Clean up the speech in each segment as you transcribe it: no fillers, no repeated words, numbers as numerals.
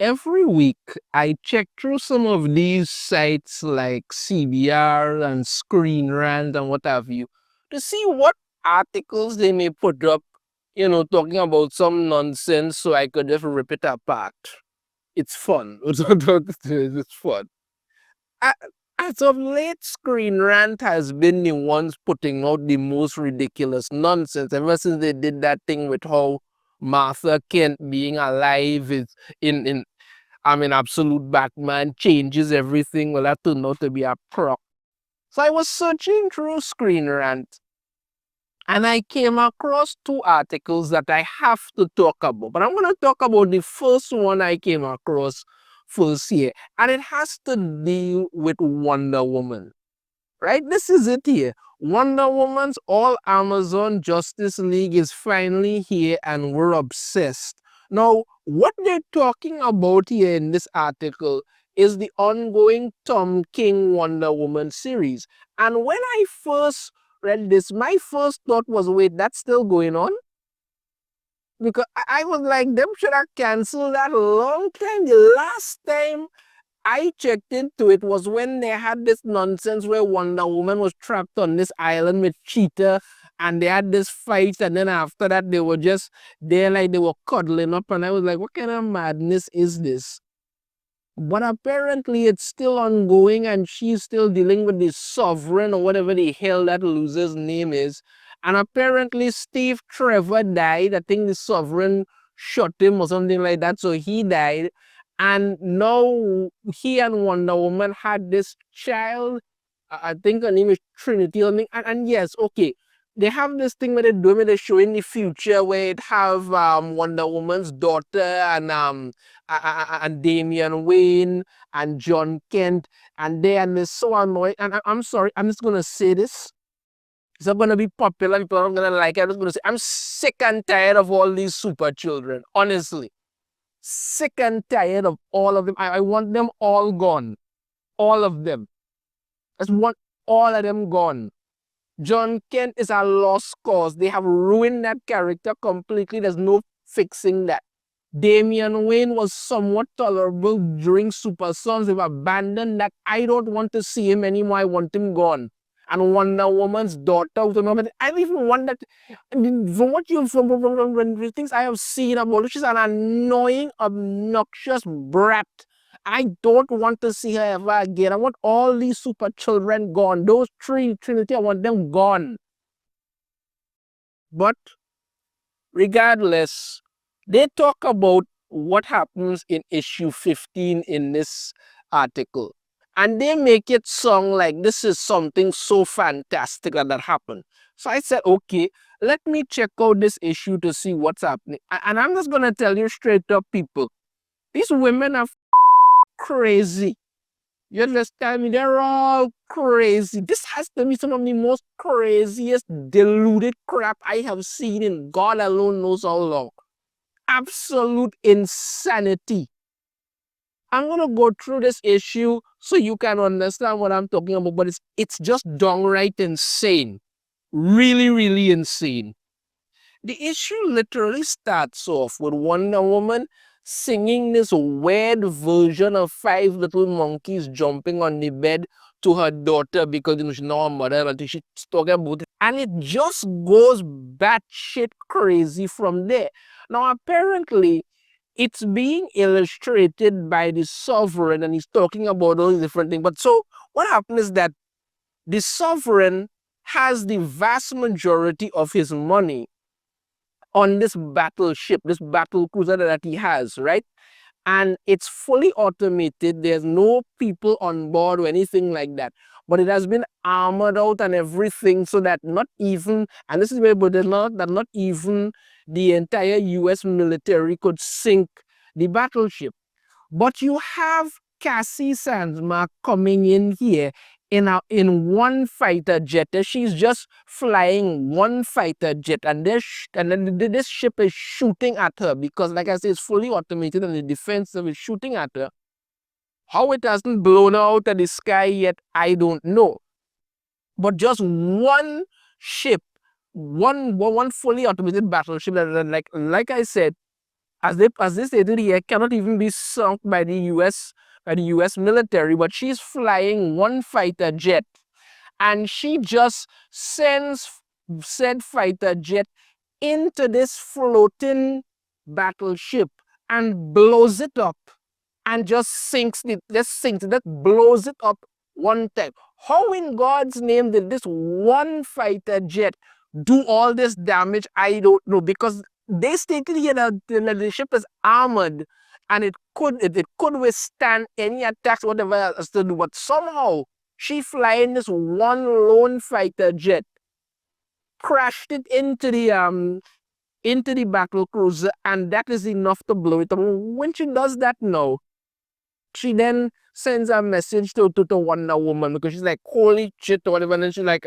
every week I check through some of these sites like CBR and Screen Rant and what have you to see what articles they may put up, talking about some nonsense so I could just rip it apart. It's fun. It's fun. A- As of late, Screen Rant has been the ones putting out the most ridiculous nonsense ever since they did that thing with how Martha Kent being alive is in absolute Batman changes everything. Well, that turned out to be a prop. So I was searching through Screen Rant and I came across two articles that I have to talk about. But I'm going to talk about the first one I came across first here. And it has to deal with Wonder Woman. Right? This is it here. Wonder Woman's All Amazon Justice League is finally here and we're obsessed. Now, what they're talking about here in this article is the ongoing Tom King Wonder Woman series. And when I first read this, my first thought was, wait, that's still going on? Because I was like, them should have canceled that a long time. The last time I checked into it was when they had this nonsense where Wonder Woman was trapped on this island with Cheetah and they had this fight, and then after that they were just there like they were cuddling up, and I was like, what kind of madness is this? But apparently it's still ongoing and she's still dealing with the Sovereign or whatever the hell that loser's name is. And apparently Steve Trevor died. I think the Sovereign shot him or something like that. So he died. And now he and Wonder Woman had this child. I think her name is Trinity. And yes, okay. They have this thing where they do where they show in the future where it have Wonder Woman's daughter and Damian Wayne and John Kent, and they and they're so annoying. And I'm sorry, I'm just gonna say this. It's not gonna be popular. People aren't gonna like it. I'm just gonna say I'm sick and tired of all these super children. Honestly, sick and tired of all of them. I want them all gone. All of them. I just want all of them gone. John Kent is a lost cause. They have ruined that character completely. There's no fixing that. Damian Wayne was somewhat tolerable during Super Sons. They've abandoned that. I don't want to see him anymore. I want him gone. And Wonder Woman's daughter, I don't even want that. I mean, from the things I have seen about her, she's an annoying, obnoxious brat. I don't want to see her ever again. I want all these super children gone. Those three Trinity, I want them gone. But regardless, they talk about what happens in issue 15 in this article. And they make it sound like this is something so fantastic that happened. So I said, okay, let me check out this issue to see what's happening. And I'm just going to tell you straight up, people, these women are crazy. You understand me? They're all crazy. This has to be some of the most craziest, deluded crap I have seen in God alone knows how long. Absolute insanity. I'm going to go through this issue so you can understand what I'm talking about, but it's just downright insane. Really, really insane. The issue literally starts off with Wonder Woman singing this weird version of Five Little Monkeys jumping on the bed to her daughter because she's not a mother, but she's talking about it. And it just goes batshit crazy from there. Now, apparently, it's being illustrated by the Sovereign, and he's talking about all these different things. But so what happens is that the Sovereign has the vast majority of his money on this battleship, this battle cruiser that he has, right? And it's fully automated. There's no people on board or anything like that. But it has been armored out and everything so that not even, and this is very good, that not even the entire US military could sink the battleship. But you have Cassie Sandsmark coming in here in one fighter jet. She's just flying one fighter jet, and this ship is shooting at her because, like I said, it's fully automated and the defensive is shooting at her. How it hasn't blown out of the sky yet, I don't know. But just one ship, one fully automated battleship that, like I said, as they stated here, cannot even be sunk by the US military, but she's flying one fighter jet, and she just sends said fighter jet into this floating battleship and blows it up, and just sinks it, that blows it up one time. How in God's name did this one fighter jet do all this damage? I don't know, because they stated here that the ship is armored and it could withstand any attacks, whatever else to do. But somehow she flying this one lone fighter jet crashed it into the battle cruiser, and that is enough to blow it up. When she does that now, she then sends a message to Wonder Woman, because she's like, holy shit, or whatever. And then she's like,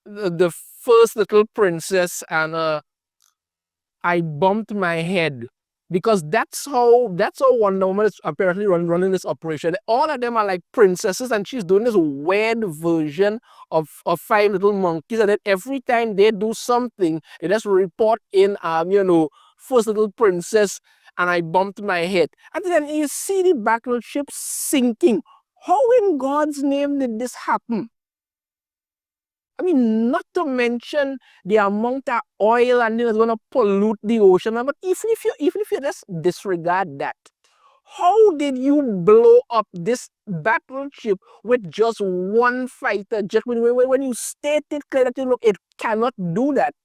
the first little princess, and I bumped my head, because that's how Wonder Woman is apparently running this operation. All of them are like princesses, and she's doing this weird version of Five Little Monkeys, and then every time they do something, they just report in first little princess, and I bumped my head, and then you see the battleship sinking. How in God's name did this happen? I mean, not to mention the amount of oil and it's going to pollute the ocean. But even if you just disregard that, how did you blow up this battleship with just one fighter jet? When you stated clear that, look, it cannot do that,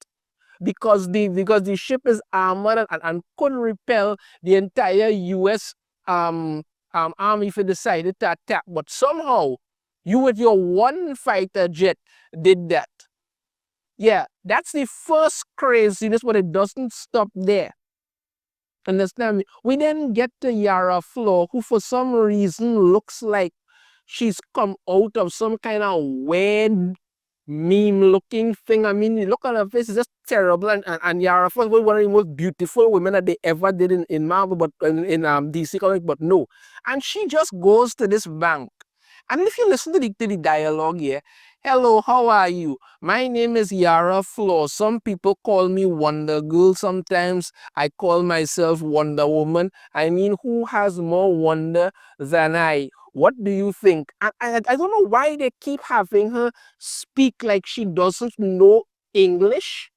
because the ship is armored and could repel the entire U.S. Army if it decided to attack. But somehow, you with your one fighter jet did that. Yeah, that's the first craziness, but it doesn't stop there. Understand me? We then get to Yara FL, who for some reason looks like she's come out of some kind of weird meme looking thing. I mean, you look at her face, it's just terrible. And Yara FL was one of the most beautiful women that they ever did in Marvel, but in DC Comics, but no. And she just goes to this bank. And if you listen to the dialogue here, hello, how are you? My name is Yara FL. Some people call me Wonder Girl. Sometimes I call myself Wonder Woman. I mean, who has more wonder than I? What do you think? I don't know why they keep having her speak like she doesn't know English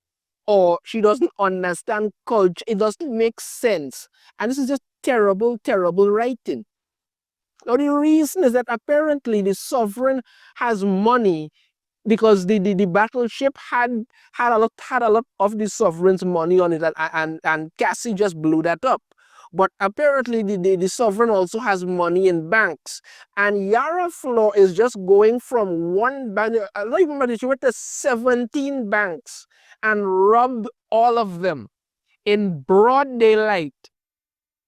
or she doesn't understand culture. It doesn't make sense. And this is just terrible, terrible writing. Now, the reason is that apparently the sovereign has money, because the battleship had a lot of the sovereign's money on it, and Cassie just blew that up. But apparently the sovereign also has money in banks, and Yara FL is just going from one bank. Not even money, she went to 17 banks and robbed all of them in broad daylight.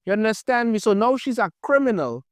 You understand me? So now she's a criminal.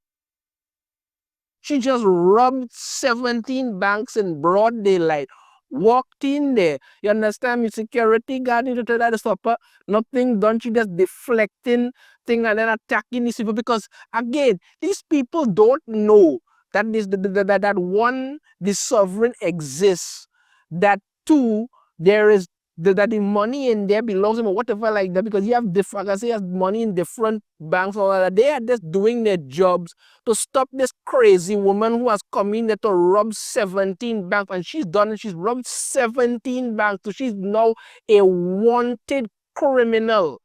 She just robbed 17 banks in broad daylight. Walked in there. You understand me? Security guard to try to stop her. Nothing done. She just deflecting thing and then attacking these people. Because again, these people don't know that that one, the sovereign exists. That two, there is that the money in there belongs to him or whatever like that. Because you have different, like I say, he has money in different banks or that. They are just doing their jobs to stop this crazy woman who has come in there to rob 17 banks, and she's done it. She's robbed 17 banks, so she's now a wanted criminal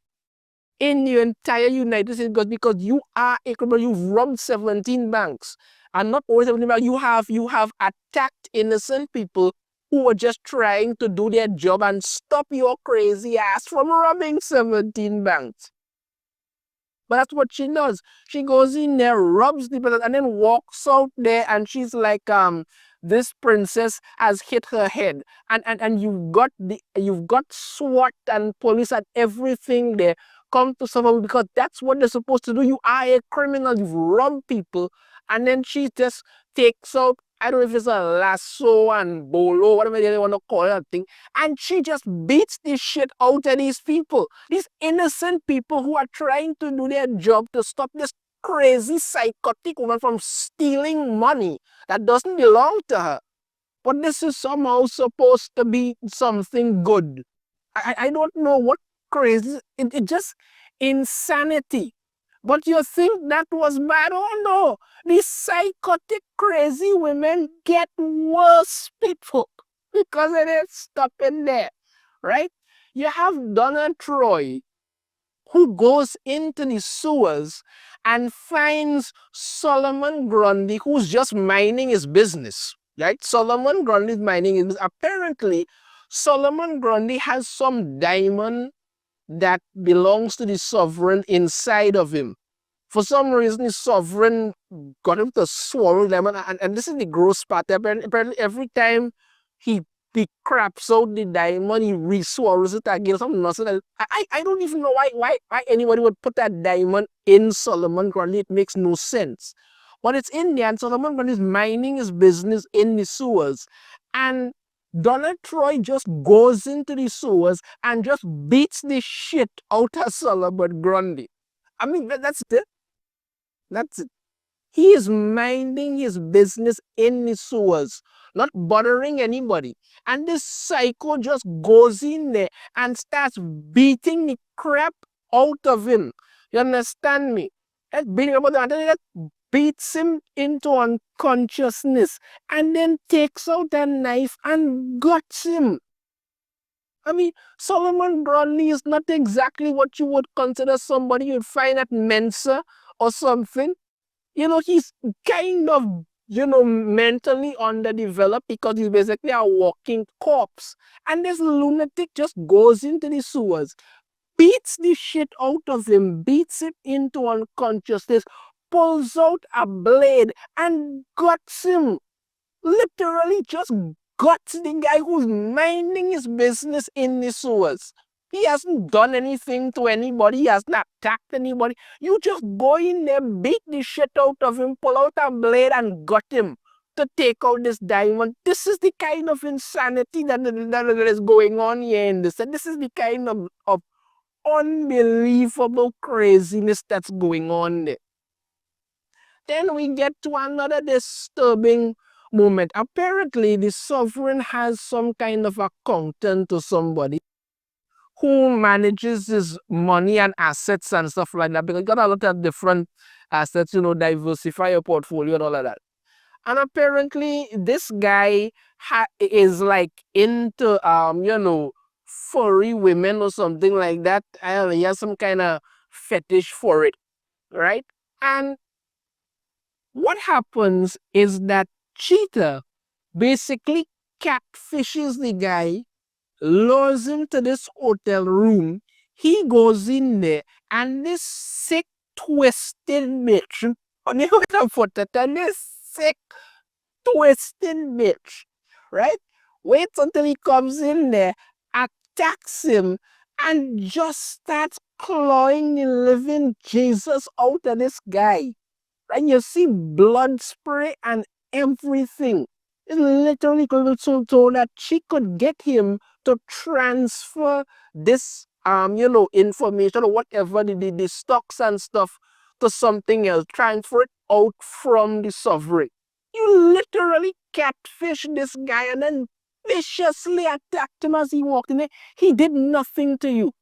in the entire United States, because you are a criminal. You've robbed 17 banks, and not only 17 banks, you have attacked innocent people who were just trying to do their job and stop your crazy ass from robbing 17 banks. But that's what she does. She goes in there, rubs the person, and then walks out there, and she's like, this princess has hit her head. And you've got SWAT and police and everything there come to suffer, because that's what they're supposed to do. You are a criminal, you've robbed people, and then she just takes out, I don't know if it's a lasso and bolo, whatever they want to call that thing, and she just beats the shit out of these people, these innocent people who are trying to do their job to stop this crazy psychotic woman from stealing money that doesn't belong to her. But this is somehow supposed to be something good. I don't know what crazy. It just insanity. But you think that was bad? Oh no. These psychotic, crazy women get worse, people, because it is stopping there, right? You have Donna Troy, who goes into the sewers and finds Solomon Grundy, who's just minding his business, right? Solomon Grundy is minding his business. Apparently, Solomon Grundy has some diamond that belongs to the sovereign inside of him. For some reason, the sovereign got him to swallow them. And this is the gross part. Apparently, every time he, he craps out the diamond, he re-swallows it again. Something nonsense. I don't even know why anybody would put that diamond in Solomon Grundy. It makes no sense. But it's in there, and Solomon Grundy is minding his business in the sewers. And Donna Troy just goes into the sewers and just beats the shit out of Solomon Grundy. I mean, that's it. That's it. He is minding his business in the sewers, not bothering anybody. And this psycho just goes in there and starts beating the crap out of him. You understand me? That beating about that beats him into unconsciousness and then takes out a knife and guts him. I mean, Solomon Grundy is not exactly what you would consider somebody you'd find at Mensa or something. He's kind of, mentally underdeveloped because he's basically a walking corpse. And this lunatic just goes into the sewers, beats the shit out of him, beats him into unconsciousness, pulls out a blade and guts him. Literally just guts the guy who's minding his business in the sewers. He hasn't done anything to anybody. He hasn't attacked anybody. You just go in there, beat the shit out of him, pull out a blade and gut him to take out this diamond. This is the kind of insanity that is going on here in this. And this is the kind of unbelievable craziness that's going on there. Then we get to another disturbing moment. Apparently, the sovereign has some kind of accountant to somebody who manages his money and assets and stuff like that, because you got a lot of different assets, diversify your portfolio and all of that. And apparently, this guy is like into, furry women or something like that. I don't know, he has some kind of fetish for it, right? And what happens is that Cheetah basically catfishes the guy, lures him to this hotel room. He goes in there, and this sick, twisted bitch, on the other foot, and this sick, twisted bitch, right? Waits until he comes in there, attacks him, and just starts clawing the living Jesus out of this guy. And you see blood spray and everything. It's literally so that she could get him to transfer this information or whatever the stocks and stuff to something else, transfer it out from the sovereign. You literally catfish this guy and then viciously attacked him as he walked in there. He did nothing to you.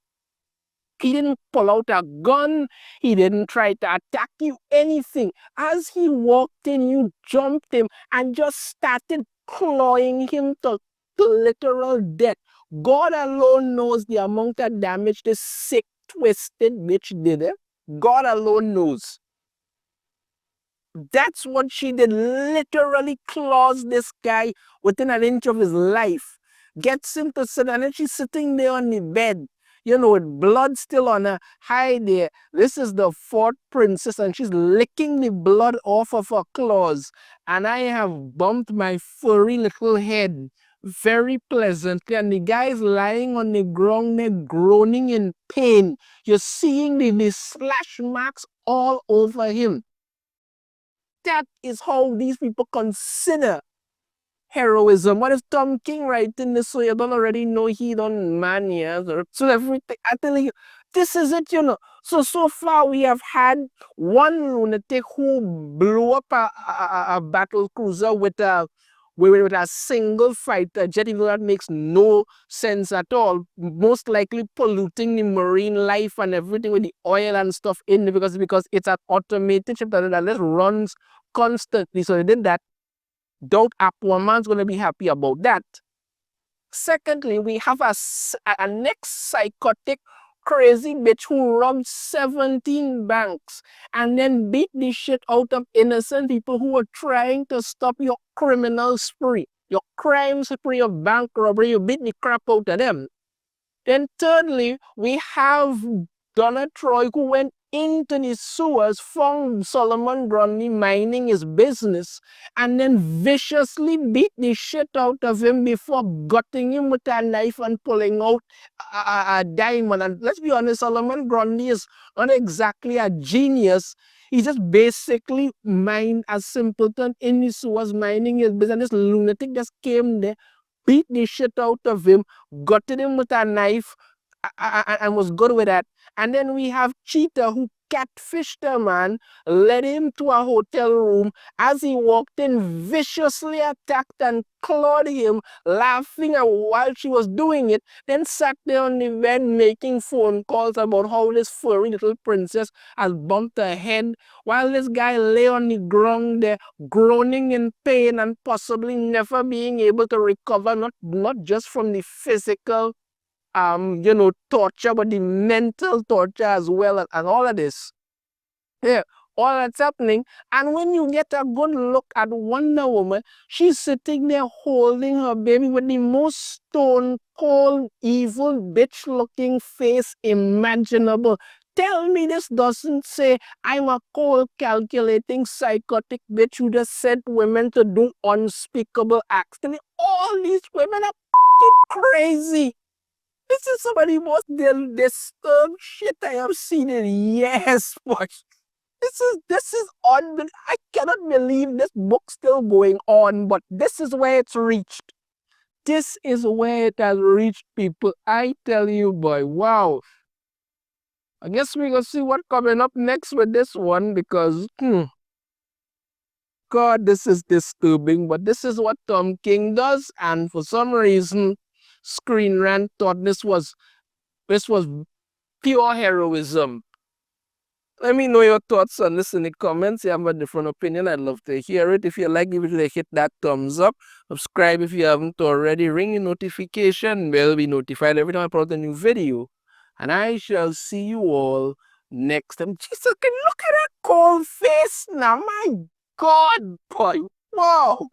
He didn't pull out a gun. He didn't try to attack you, anything. As he walked in, you jumped him and just started clawing him to literal death. God alone knows the amount of damage this sick, twisted bitch did. God alone knows. That's what she did. Literally claws this guy within an inch of his life. Gets him to sit, and then she's sitting there on the bed, with blood still on her. Hi there. This is the fourth princess, and she's licking the blood off of her claws. And I have bumped my furry little head very pleasantly, and the guy is lying on the ground there, groaning in pain. You're seeing the slash marks all over him. That is how these people consider heroism. What is Tom King writing this? So you don't already know he done man, yeah. So everything, I tell you, this is it, So far we have had one lunatic who blew up a battle cruiser with with a single fighter jet, even though that makes no sense at all. Most likely polluting the marine life and everything with the oil and stuff in it because it's an automated ship that just runs constantly. So they did that. Doubt Aquaman's going to be happy about that. Secondly, we have a next psychotic crazy bitch who robbed 17 banks and then beat the shit out of innocent people who were trying to stop your criminal spree, your crime spree of bank robbery. You beat the crap out of them. Then thirdly, we have Donna Troy who went into the sewers, found Solomon Grundy minding his business, and then viciously beat the shit out of him before gutting him with a knife and pulling out a diamond. And let's be honest, Solomon Grundy is not exactly a genius. He just basically mined a simpleton in the sewers, minding his business. This lunatic just came there, beat the shit out of him, gutted him with a knife, and was good with that. And then we have Cheetah who catfished a man, led him to a hotel room. As he walked in, viciously attacked and clawed him, laughing while she was doing it. Then sat there on the bed making phone calls about how this furry little princess has bumped her head, while this guy lay on the ground there, groaning in pain and possibly never being able to recover, not just from the physical torture, but the mental torture as well, and all of this. Yeah, all that's happening. And when you get a good look at Wonder Woman, she's sitting there holding her baby with the most stone cold, evil, bitch looking face imaginable. Tell me this doesn't say I'm a cold, calculating, psychotic bitch who just sent women to do unspeakable acts. All these women are crazy. This is some of the most disturbed shit I have seen in years, boy. This is on. I cannot believe this book's still going on, but this is where it's reached. This is where it has reached, people. I tell you, boy, wow. I guess we're gonna see what coming up next with this one because, God, this is disturbing. But this is what Tom King does, and for some reason, Screen Rant thought this was pure heroism. Let me know your thoughts on this in the comments. If you have a different opinion, I'd love to hear it. If you like, give it a hit that thumbs up. Subscribe if you haven't already. Ring the notification bell. Be notified every time I put out a new video. And I shall see you all next time. Jesus, look at that cold face now. My God, boy. Wow.